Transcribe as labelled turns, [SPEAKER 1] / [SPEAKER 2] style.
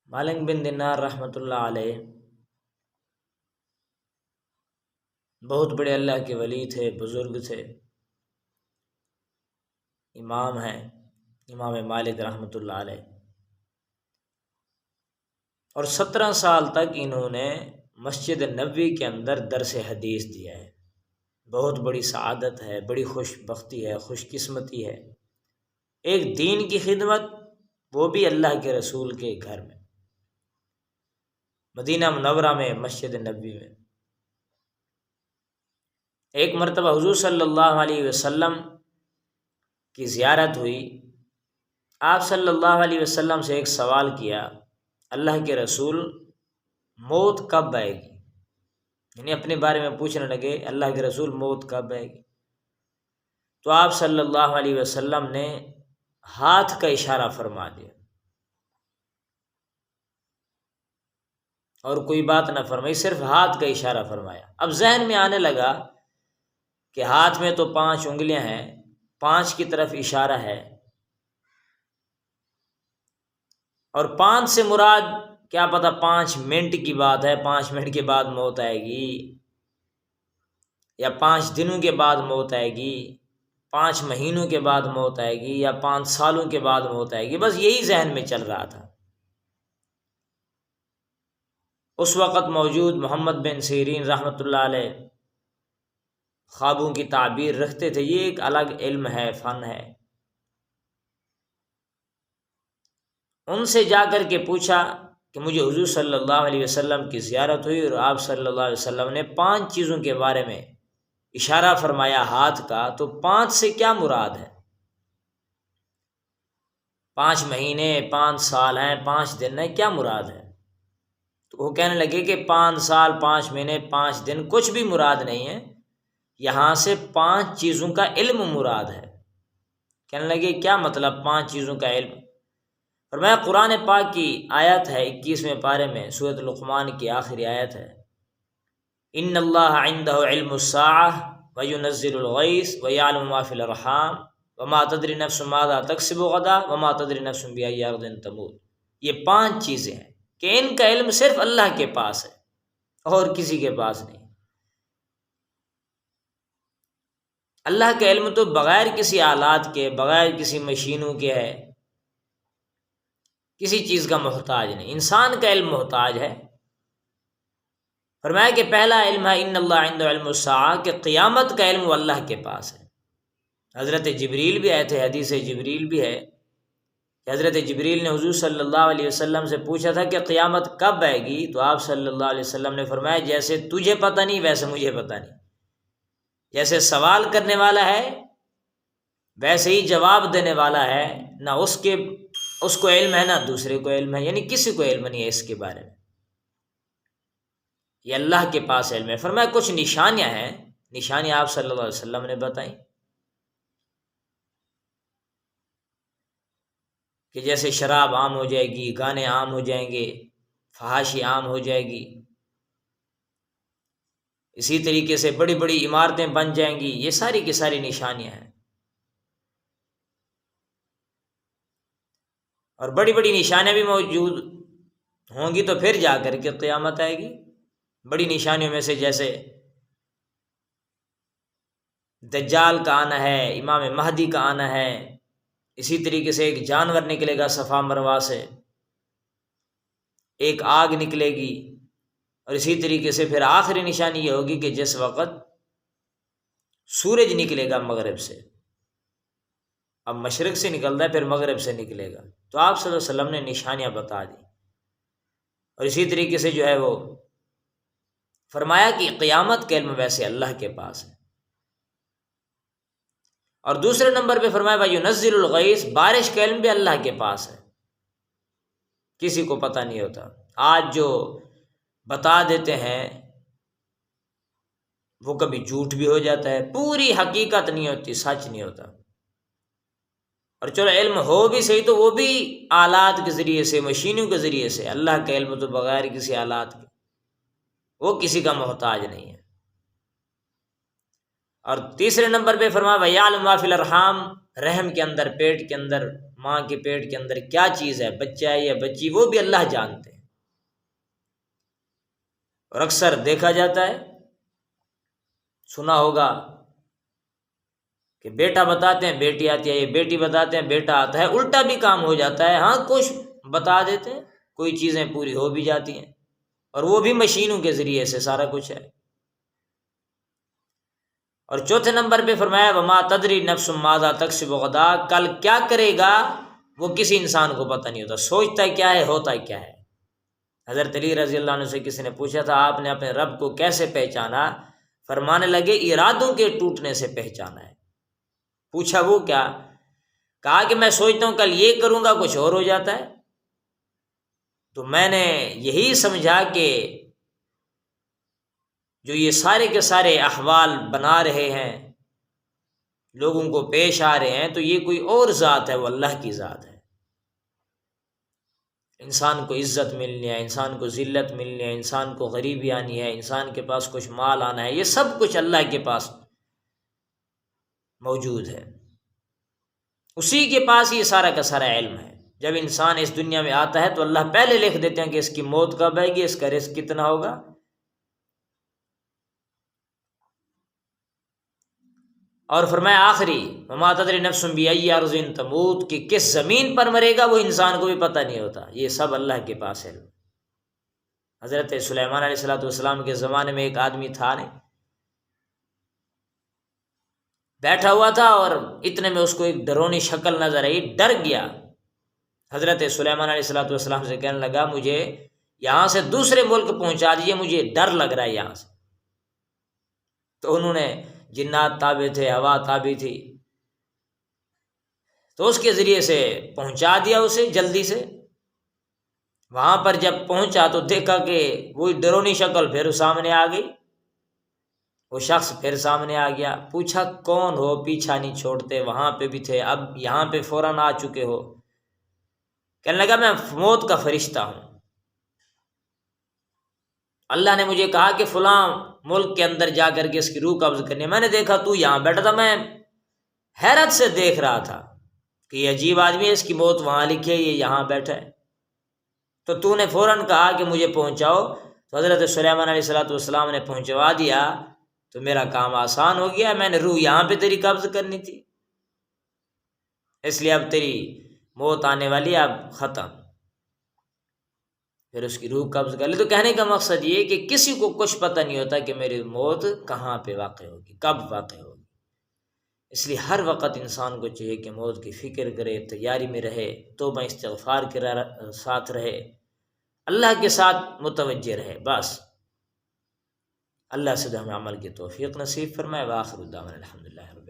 [SPEAKER 1] مالک بن دینار رحمۃ اللہ علیہ بہت بڑے اللہ کے ولی تھے، بزرگ تھے، امام ہیں، امام مالک رحمۃ اللہ علیہ، اور 17 سال تک انہوں نے مسجد نبوی کے اندر درس حدیث دیا ہے۔ بہت بڑی سعادت ہے، بڑی خوش بختی ہے، خوش قسمتی ہے، ایک دین کی خدمت، وہ بھی اللہ کے رسول کے گھر میں، مدینہ منورہ میں، مسجد نبوی میں۔ ایک مرتبہ حضور صلی اللہ علیہ وسلم کی زیارت ہوئی، آپ صلی اللہ علیہ وسلم سے ایک سوال کیا، اللہ کے رسول موت کب آئے گی؟ یعنی اپنے بارے میں پوچھنے لگے، اللہ کے رسول موت کب آئے گی؟ تو آپ صلی اللہ علیہ وسلم نے ہاتھ کا اشارہ فرما دیا اور کوئی بات نہ فرمائی، صرف ہاتھ کا اشارہ فرمایا۔ اب ذہن میں آنے لگا کہ ہاتھ میں تو 5 انگلیاں ہیں، 5 کی طرف اشارہ ہے، اور 5 سے مراد کیا پتہ 5 منٹ کی بات ہے، 5 منٹ کے بعد موت آئے گی، یا 5 دنوں کے بعد موت آئے گی، 5 مہینوں کے بعد موت آئے گی، یا 5 سالوں کے بعد موت آئے گی، بس یہی ذہن میں چل رہا تھا۔ اس وقت موجود محمد بن سیرین رحمۃ اللہ علیہ خوابوں کی تعبیر رکھتے تھے، یہ ایک الگ علم ہے، فن ہے۔ ان سے جا کر کے پوچھا کہ مجھے حضور صلی اللہ علیہ وسلم کی زیارت ہوئی اور آپ صلی اللہ علیہ وسلم نے 5 چیزوں کے بارے میں اشارہ فرمایا ہاتھ کا، تو 5 سے کیا مراد ہے؟ 5 مہینے، 5 سال ہیں، 5 دن ہیں، کیا مراد ہے؟ تو وہ کہنے لگے کہ 5 سال، 5 مہینے، 5 دن کچھ بھی مراد نہیں ہے، یہاں سے 5 چیزوں کا علم مراد ہے۔ کہنے لگے کیا مطلب 5 چیزوں کا علم؟ فرمایا قرآن پاک کی آیت ہے، 21ویں پارے میں، سورۃ لقمان کی آخری آیت ہے، ان اللہ عنده علم الساعة وینزل الغیث ویعلم ما فی الارحام وما تدری نفس ماذا تکسب غدا وما تدری نفس بأی ارض تموت۔ یہ 5 چیزیں ہیں کہ ان کا علم صرف اللہ کے پاس ہے اور کسی کے پاس نہیں۔ اللہ کا علم تو بغیر کسی آلات کے، بغیر کسی مشینوں کے ہے، کسی چیز کا محتاج نہیں۔ انسان کا علم محتاج ہے۔ فرمایا کہ پہلا علم ہے ان اللہ عنده علم الساعة، کہ قیامت کا علم وہ اللہ کے پاس ہے۔ حضرت جبریل بھی آئے تھے، حدیث جبریل بھی ہے کہ حضرت جبریل نے حضور صلی اللہ علیہ وسلم سے پوچھا تھا کہ قیامت کب آئے گی، تو آپ صلی اللہ علیہ وسلم نے فرمایا جیسے تجھے پتہ نہیں ویسے مجھے پتہ نہیں، جیسے سوال کرنے والا ہے ویسے ہی جواب دینے والا ہے، نہ اس کو علم ہے نہ دوسرے کو علم ہے، یعنی کسی کو علم نہیں ہے اس کے بارے میں، یہ اللہ کے پاس علم ہے۔ فرمایا کچھ نشانیاں ہیں، نشانیاں آپ صلی اللہ علیہ وسلم نے بتائیں کہ جیسے شراب عام ہو جائے گی، گانے عام ہو جائیں گے، فحاشی عام ہو جائے گی، اسی طریقے سے بڑی بڑی عمارتیں بن جائیں گی، یہ ساری کی ساری نشانیاں ہیں۔ اور بڑی بڑی نشانیاں بھی موجود ہوں گی تو پھر جا کر کے قیامت آئے گی۔ بڑی نشانیوں میں سے جیسے دجال کا آنا ہے، امام مہدی کا آنا ہے، اسی طریقے سے ایک جانور نکلے گا صفا مروا سے، ایک آگ نکلے گی، اور اسی طریقے سے پھر آخری نشانی یہ ہوگی کہ جس وقت سورج نکلے گا مغرب سے، اب مشرق سے نکلتا ہے پھر مغرب سے نکلے گا، تو آپ صلی اللہ علیہ وسلم نے نشانیاں بتا دی۔ اور اسی طریقے سے جو ہے وہ فرمایا کہ قیامت کا علم ویسے اللہ کے پاس ہے۔ اور دوسرے نمبر پہ فرمایا وَيُنَزِّلُ الْغَيْثَ، بارش کا علم بھی اللہ کے پاس ہے، کسی کو پتہ نہیں ہوتا۔ آج جو بتا دیتے ہیں وہ کبھی جھوٹ بھی ہو جاتا ہے، پوری حقیقت نہیں ہوتی، سچ نہیں ہوتا۔ اور چلو علم ہو بھی صحیح تو وہ بھی آلات کے ذریعے سے، مشینوں کے ذریعے سے، اللہ کا علم تو بغیر کسی آلات کے، وہ کسی کا محتاج نہیں ہے۔ اور تیسرے نمبر پہ فرمایا وَيَعْلَمُ مَا فِي الْأَرْحَامِ، رحم کے اندر، پیٹ کے اندر ماں کے پیٹ کے اندر کیا چیز ہے، بچہ ہے یا بچی، وہ بھی اللہ جانتے ہیں۔ اور اکثر دیکھا جاتا ہے، سنا ہوگا کہ بیٹا بتاتے ہیں بیٹی آتی ہے، یہ بیٹی بتاتے ہیں بیٹا آتا ہے، الٹا بھی کام ہو جاتا ہے۔ ہاں کچھ بتا دیتے ہیں، کوئی چیزیں پوری ہو بھی جاتی ہیں، اور وہ بھی مشینوں کے ذریعے سے سارا کچھ ہے۔ اور چوتھے نمبر پہ فرمایا وما تدری نفس ماذا تکسب غدا، کل کیا کرے گا وہ کسی انسان کو پتہ نہیں ہوتا، سوچتا ہے کیا ہے ہوتا ہے کیا ہے۔ حضرت علی رضی اللہ عنہ سے کسی نے پوچھا تھا آپ نے اپنے رب کو کیسے پہچانا؟ فرمانے لگے ارادوں کے ٹوٹنے سے پہچانا ہے۔ پوچھا وہ کیا؟ کہا کہ میں سوچتا ہوں کل یہ کروں گا، کچھ اور ہو جاتا ہے، تو میں نے یہی سمجھا کہ جو یہ سارے کے سارے احوال بنا رہے ہیں، لوگوں کو پیش آ رہے ہیں، تو یہ کوئی اور ذات ہے، وہ اللہ کی ذات ہے۔ انسان کو عزت ملنی ہے، انسان کو ذلت ملنی ہے، انسان کو غریبی آنی ہے، انسان کے پاس کچھ مال آنا ہے، یہ سب کچھ اللہ کے پاس موجود ہے، اسی کے پاس یہ سارا کا سارا علم ہے۔ جب انسان اس دنیا میں آتا ہے تو اللہ پہلے لکھ دیتے ہیں کہ اس کی موت کب آئے گی، اس کا رزق کتنا ہوگا۔ اور فرمایا آخری وما تدری نفس بأی ارض تموت، کہ کس زمین پر مرے گا وہ انسان کو بھی پتہ نہیں ہوتا، یہ سب اللہ کے پاس ہے۔ حضرت سلیمان علیہ السلام کے زمانے میں ایک آدمی تھا، نہیں بیٹھا ہوا تھا، اور اتنے میں اس کو ایک ڈرونی شکل نظر آئی، ڈر گیا۔ حضرت سلیمان علیہ السلام سے کہنے لگا مجھے یہاں سے دوسرے ملک پہنچا دیجیے، مجھے ڈر لگ رہا ہے یہاں سے۔ تو انہوں نے، جنات تابع تھے، ہوا تابع تھی، تو اس کے ذریعے سے پہنچا دیا اسے جلدی سے۔ وہاں پر جب پہنچا تو دیکھا کہ وہی ڈرونی شکل پھر سامنے آ گئی، وہ شخص پھر سامنے آ گیا۔ پوچھا کون ہو، پیچھا نہیں چھوڑتے، وہاں پہ بھی تھے، اب یہاں پہ فوراً آ چکے ہو؟ کہنے لگا میں موت کا فرشتہ ہوں، اللہ نے مجھے کہا کہ فلاں ملک کے اندر جا کر کے اس کی روح قبض کرنی ہے، میں نے دیکھا تو یہاں بیٹھا تھا، میں حیرت سے دیکھ رہا تھا کہ یہ عجیب آدمی ہے، اس کی موت وہاں لکھی ہے، یہ یہاں بیٹھا ہے، تو نے فوراً کہا کہ مجھے پہنچاؤ۔ تو حضرت سلیمان علیہ السلام نے پہنچوا دیا، تو میرا کام آسان ہو گیا، میں نے روح یہاں پہ تیری قبض کرنی تھی، اس لیے اب تیری موت آنے والی ہے، اب ختم۔ پھر اس کی روح قبض کر لی۔ تو کہنے کا مقصد یہ کہ کسی کو کچھ پتہ نہیں ہوتا کہ میری موت کہاں پہ واقع ہوگی، کب واقع ہوگی، اس لیے ہر وقت انسان کو چاہیے کہ موت کی فکر کرے، تیاری میں رہے، توبہ استغفار کے ساتھ رہے، اللہ کے ساتھ متوجہ رہے، بس اللہ سے ہمیں عمل کی توفیق نصیب فرمائے۔ وآخر دعوانا الحمدللہ رب